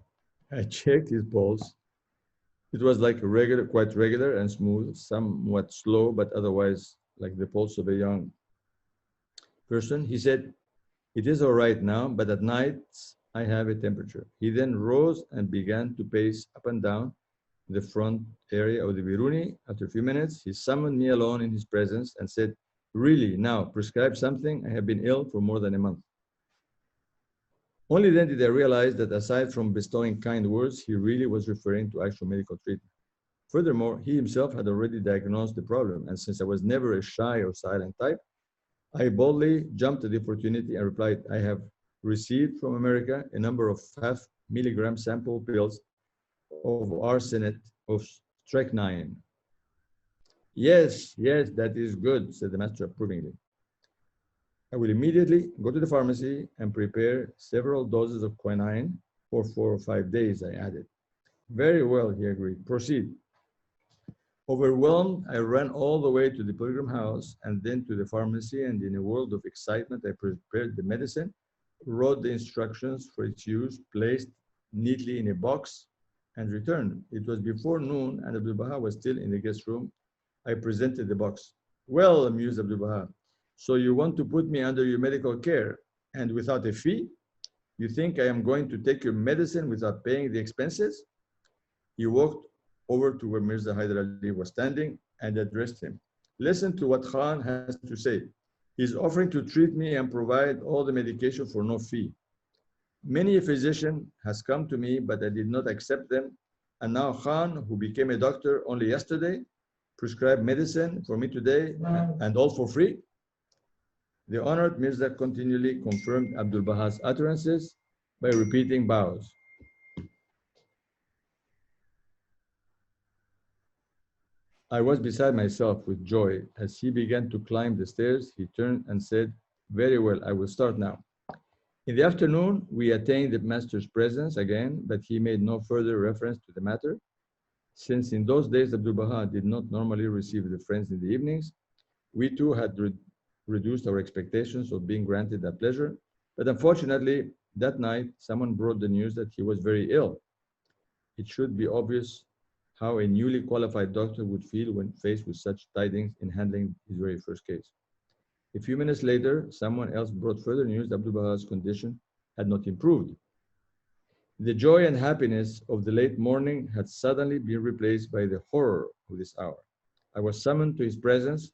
A: I checked his pulse. It was like regular, quite regular and smooth, somewhat slow, but otherwise like the pulse of a young person. He said, "It is all right now, but at nights I have a temperature." He then rose and began to pace up and down the front area of the Biruni. After a few minutes, he summoned me alone in his presence and said, "Really, now prescribe something. I have been ill for more than a month." Only then did I realize that aside from bestowing kind words, he really was referring to actual medical treatment. Furthermore, he himself had already diagnosed the problem, and since I was never a shy or silent type, I boldly jumped at the opportunity and replied, "I have received from America a number of half-milligram sample pills of arsenate of strychnine." "Yes, yes, that is good," said the master approvingly. "I will immediately go to the pharmacy and prepare several doses of quinine for 4 or 5 days," I added. "Very well," he agreed. "Proceed." Overwhelmed, I ran all the way to the pilgrim house and then to the pharmacy, and in a world of excitement, I prepared the medicine, wrote the instructions for its use, placed neatly in a box, and returned. It was before noon, and Abdul Baha was still in the guest room. I presented the box. "Well," mused Abdul Baha, "so you want to put me under your medical care, and without a fee? You think I am going to take your medicine without paying the expenses?" He walked over to where Mirza Hyder Ali was standing and addressed him. "Listen to what Khan has to say. He's offering to treat me and provide all the medication for no fee. Many a physician has come to me, but I did not accept them. And now Khan, who became a doctor only yesterday, prescribed medicine for me today, and all for free?" The honored Mirza continually confirmed Abdul Baha's utterances by repeating bows. I was beside myself with joy. As he began to climb the stairs, he turned and said, "Very well, I will start now." In the afternoon, we attained the master's presence again, but he made no further reference to the matter. Since in those days Abdul Baha did not normally receive the friends in the evenings, we too had reduced our expectations of being granted that pleasure. But unfortunately, that night, someone brought the news that he was very ill. It should be obvious how a newly qualified doctor would feel when faced with such tidings in handling his very first case. A few minutes later, someone else brought further news that Abdul Baha's condition had not improved. The joy and happiness of the late morning had suddenly been replaced by the horror of this hour. I was summoned to his presence.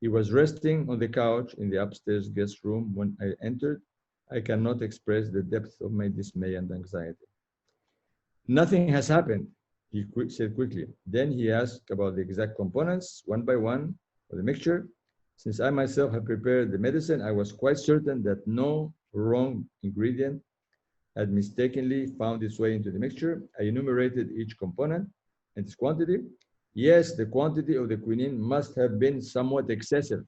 A: He was resting on the couch in the upstairs guest room when I entered. I cannot express the depth of my dismay and anxiety. "Nothing has happened," he said quickly. Then he asked about the exact components, one by one, of the mixture. Since I myself had prepared the medicine, I was quite certain that no wrong ingredient had mistakenly found its way into the mixture. I enumerated each component and its quantity. Yes, the quantity of the quinine must have been somewhat excessive.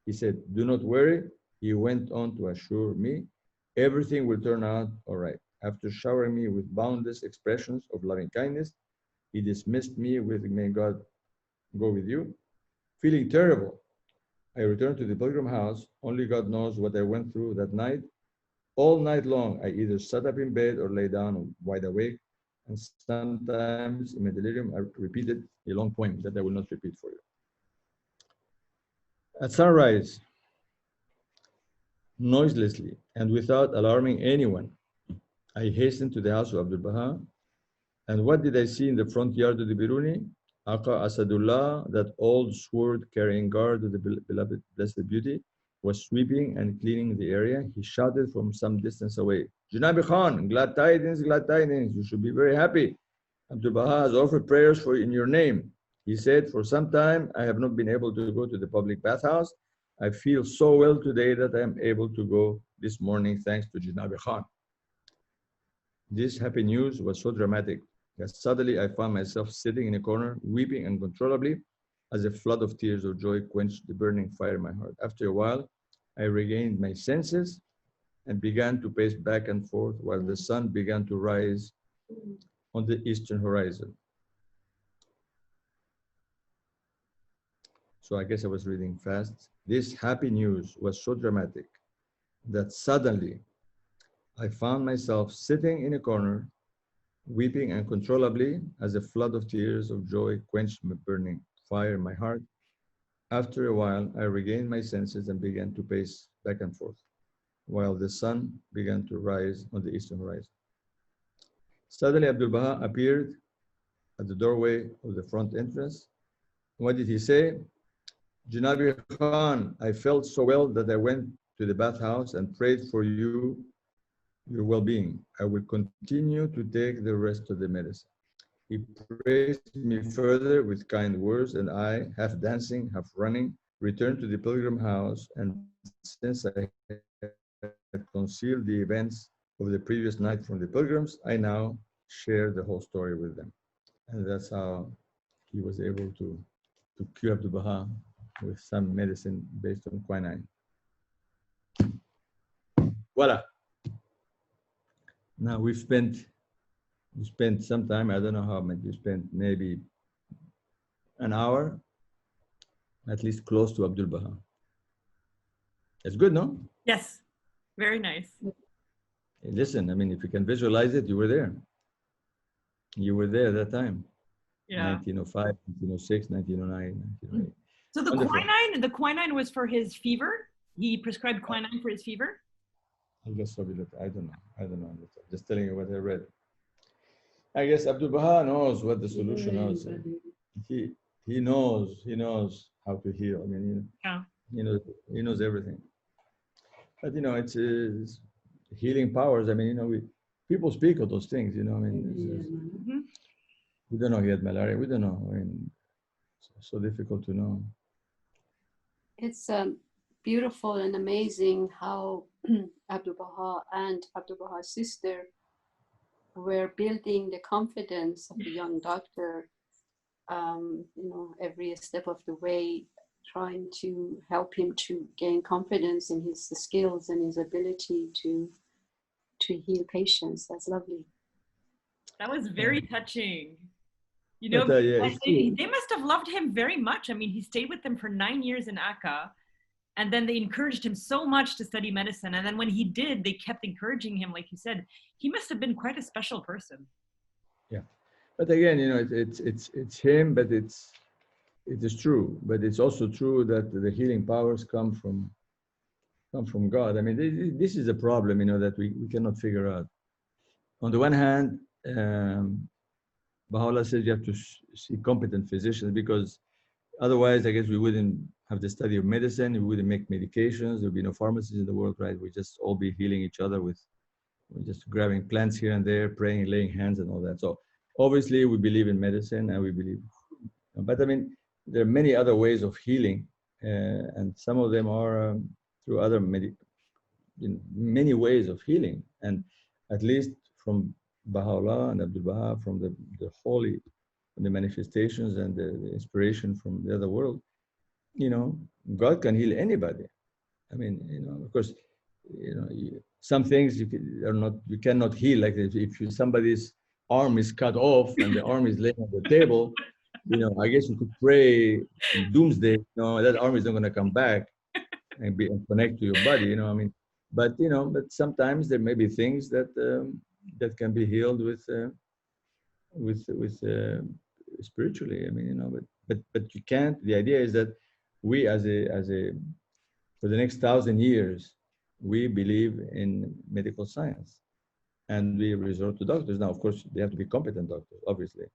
A: He said, do not worry. He went on to assure me, everything will turn out all right. After showering me with boundless expressions of loving kindness, he dismissed me with, may God go with you. Feeling terrible, I returned to the pilgrim house. Only God knows what I went through that night. All night long, I either sat up in bed or lay down wide awake. And sometimes in my delirium, I repeated a long poem that I will not repeat for you. At sunrise, noiselessly and without alarming anyone, I hastened to the house of Abdul Baha. And what did I see in the front yard of the Biruni? Akká Asadullah, that old sword-carrying guard of the beloved Blessed Beauty, was sweeping and cleaning the area. He shouted from some distance away, Janabi Khan, glad tidings, you should be very happy. Abdul Baha has offered prayers for in your name. He said, for some time, I have not been able to go to the public bathhouse. I feel so well today that I am able to go this morning thanks to Janabi Khan. This happy news was so dramatic that suddenly I found myself sitting in a corner, weeping uncontrollably, as a flood of tears of joy quenched the burning fire in my heart. After a while, I regained my senses and began to pace back and forth while the sun began to rise on the eastern horizon. So I guess I was reading fast. This happy news was so dramatic that suddenly I found myself sitting in a corner, weeping uncontrollably as a flood of tears of joy quenched my burning fire in my heart. After a while, I regained my senses and began to pace back and forth, while the sun began to rise on the eastern horizon. Suddenly, Abdul Baha appeared at the doorway of the front entrance. What did he say? Janabi Khan, I felt so well that I went to the bathhouse and prayed for you, your well-being. I will continue to take the rest of the medicine. He praised me further with kind words, and I, half dancing, half running, returned to the pilgrim house. And since I had concealed the events of the previous night from the pilgrims, I now share the whole story with them. And that's how he was able to cure Abdul Baha with some medicine based on quinine. Voila. Now we spent some time, I don't know how much you spent, maybe an hour, at least close to Abdul Baha. It's good, no?
B: Yes, very nice.
A: Hey, listen, I mean, if you can visualize it, you were there. You were there that time.
B: Yeah.
A: 1905, 1906, 1909, 1908.
B: So the quinine was for his fever? He prescribed quinine for his fever?
A: I don't know. I'm just telling you what I read. I guess Abdul Baha knows what the solution is. He knows how to heal. I mean, he knows everything. But it's healing powers. I mean, people speak of those things. I mean, we don't know he had malaria. We don't know. I mean, it's so difficult to know.
E: It's beautiful and amazing how Abdul Baha and Abdul Baha's sister were building the confidence of the young doctor, every step of the way, trying to help him to gain confidence in his skills and his ability to heal patients. That's lovely.
B: That was very touching. They must have loved him very much. I mean, he stayed with them for 9 years in Akká, and then they encouraged him so much to study medicine. And then when he did, they kept encouraging him, like you said. He must have been quite a special person. Yeah,
A: but again, it's him, but it is true. But it's also true that the healing powers come from God. I mean, this is a problem, that we cannot figure out. On the one hand, Baha'u'lláh says you have to see competent physicians, because otherwise, I guess we wouldn't have the study of medicine. We wouldn't make medications. There would be no pharmacies in the world, right? We'd just all be healing each other with just grabbing plants here and there, praying, laying hands and all that. So obviously we believe in medicine and we believe, but I mean, there are many other ways of healing. and some of them are through other in many ways of healing. And at least from Baha'u'lláh and Abdul Baha, from the holy, the manifestations and the inspiration from the other world, you know, God can heal anybody. I mean, you know, of course, you know, some things you cannot heal. Like if somebody's arm is cut off and the arm is laying on the table, you know, I guess you could pray in doomsday, you know, that arm is not going to come back and connect to your body, you know, I mean, but, you know, but sometimes there may be things that that can be healed with spiritually. I mean, you know, but you can't. The idea is that we as a for the next 1,000 years, we believe in medical science, and we resort to doctors. Now, of course, they have to be competent doctors, obviously,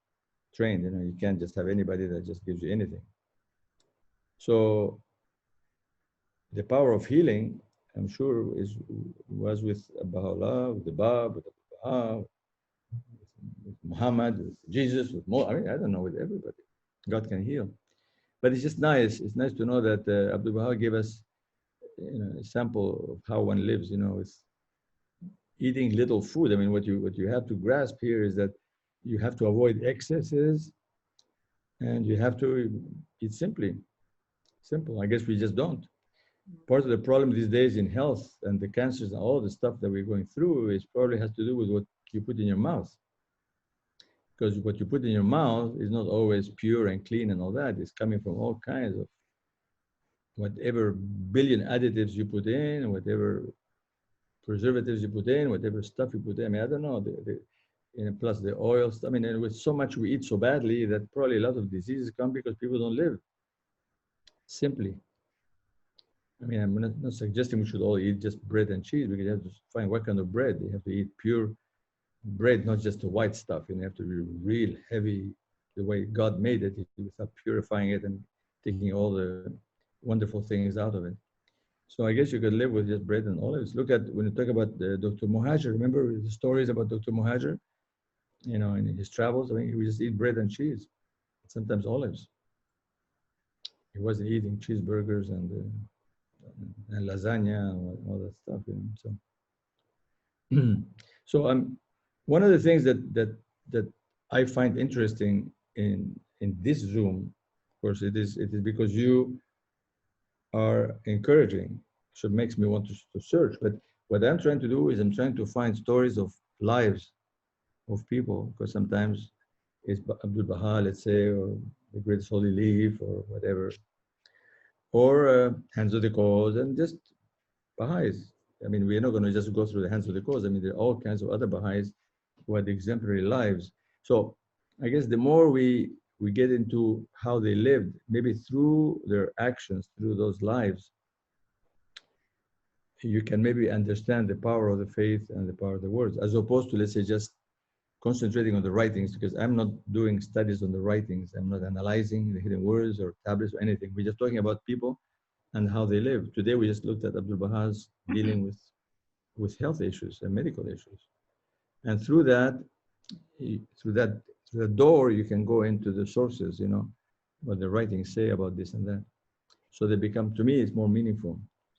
A: trained. You know, you can't just have anybody that just gives you anything. So the power of healing, I'm sure, was with Baha'u'lláh, with the Bab, with Baha, with Muhammad, with Jesus, with I mean, I don't know, with everybody. God can heal. But it's just nice. It's nice to know that Abdul Baha gave us, you know, a sample of how one lives, you know, with eating little food. I mean, what you have to grasp here is that you have to avoid excesses, and you have to eat simple. I guess we just don't. Part of the problem these days in health and the cancers and all the stuff that we're going through is probably has to do with what you put in your mouth. Because what you put in your mouth is not always pure and clean and all that. It's coming from all kinds of whatever billion additives you put in, whatever preservatives you put in, whatever stuff you put in. I mean, I don't know, you know, plus the oils. I mean, and with so much we eat so badly that probably a lot of diseases come because people don't live simply. I mean, I'm not suggesting we should all eat just bread and cheese, because you have to find what kind of bread. You have to eat pure bread, not just the white stuff. You have to be real heavy, the way God made it, without purifying it and taking all the wonderful things out of it. So I guess you could live with just bread and olives. Look at, when you talk about Dr. Muhajir, remember the stories about Dr. Muhajir? You know, in his travels, I mean, he would just eat bread and cheese, sometimes olives. He wasn't eating cheeseburgers and lasagna and all that stuff, you know. So, so one of the things that I find interesting in this Zoom, of course, it is because you are encouraging, so it makes me want to search. But what I'm trying to do is I'm trying to find stories of lives of people, because sometimes it's Abdul Baha, let's say, or the Greatest Holy Leaf, or whatever, or Hands of the Cause, and just Baha'is. I mean, we're not going to just go through the Hands of the Cause. I mean, there are all kinds of other Baha'is who had exemplary lives. So I guess the more we get into how they lived, maybe through their actions, through those lives, you can maybe understand the power of the faith and the power of the words, as opposed to, let's say, just concentrating on the writings, because I'm not doing studies on the writings. I'm not analyzing the hidden words or tablets or anything. We're just talking about people and how they live. Today, we just looked at Abdul Baha's dealing with health issues and medical issues. And through that door, you can go into the sources, you know, what the writings say about this and that. So they become, to me, it's more meaningful.